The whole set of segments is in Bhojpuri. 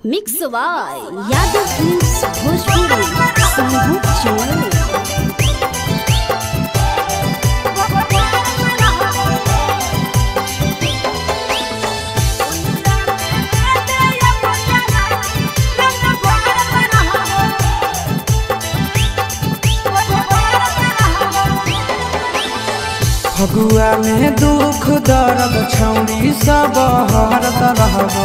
Mix by Yadav films Bhojpuri संगीत चैनल। फगुआ में दुख दर्द छौड़ी सब हरत रहबो।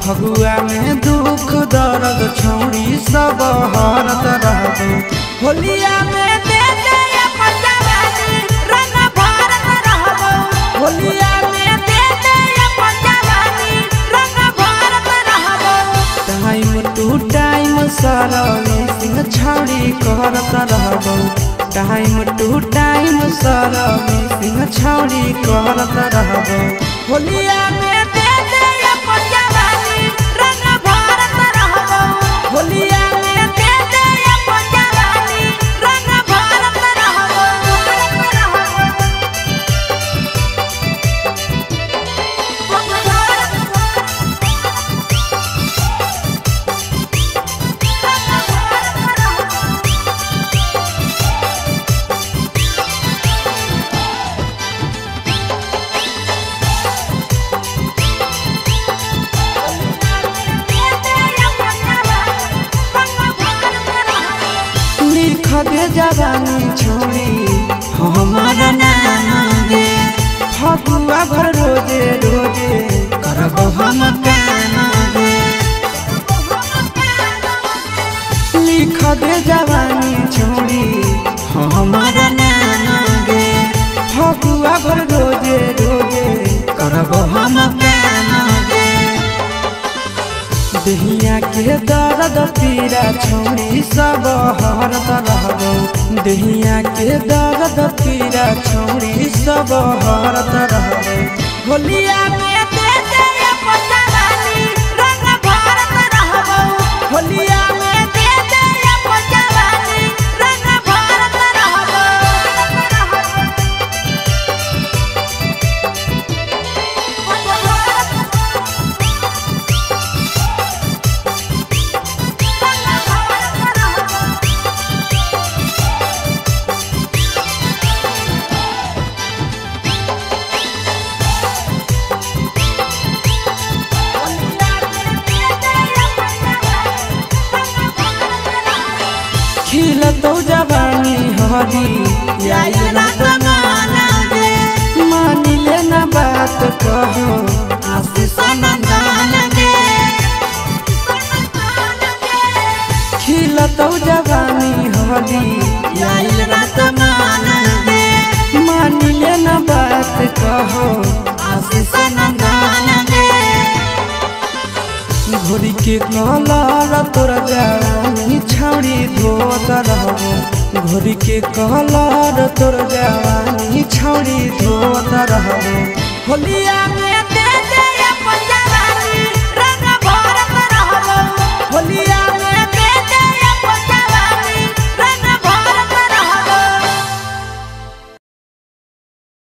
फगुआ में दुख दर्द छौड़ी सब हरत रहबो। होलिया में दे दे अपन जवानी रंग भरत रहबो। होलिया में दे दे अपन जवानी रंग भरत रहबो। Time two time Sarve Singh छौड़ी करत रहबो। Time two time Sarve Singh छौड़ी करत रहबो। होलिया में दे दे अपन जवानी रंग भरत रहबो। होलिया में दे दे अपन जवानी रंग भरत रहबो। खदे जवानी छोड़ी हमारा नाम गे। फगुआ भर रोजे रोजे करब हम काम गे। लिख दे जवानी छोड़ी हमारा नाम गे। फगुआ भर रोजे रोजे करब हम काम गे। दहिया के दर्द पीरा छौड़ी सब हरत रहबो। दहिया के दर्द पीरा छौड़ी सब हरत रहबो। होलिया में दे दे अपन जवानी रंग भरत रहबो। होलिया में दे दे अपन जवानी रंग भरत रहबो। खिलतौ जवानी हरी आई रतमाना गे। मानी ले ना बात कहो आशीष नंदन गे। खिलतौ जवानी हरी आई रतमाना गे। मानी ले ना बात कहो आशीष नंदन गे। घोड़ी के कलर तोर जवानी छौड़ी धोत रहबो। घोड़ी के कलर तोर जवानी छौड़ी धोत रहबो। होलिया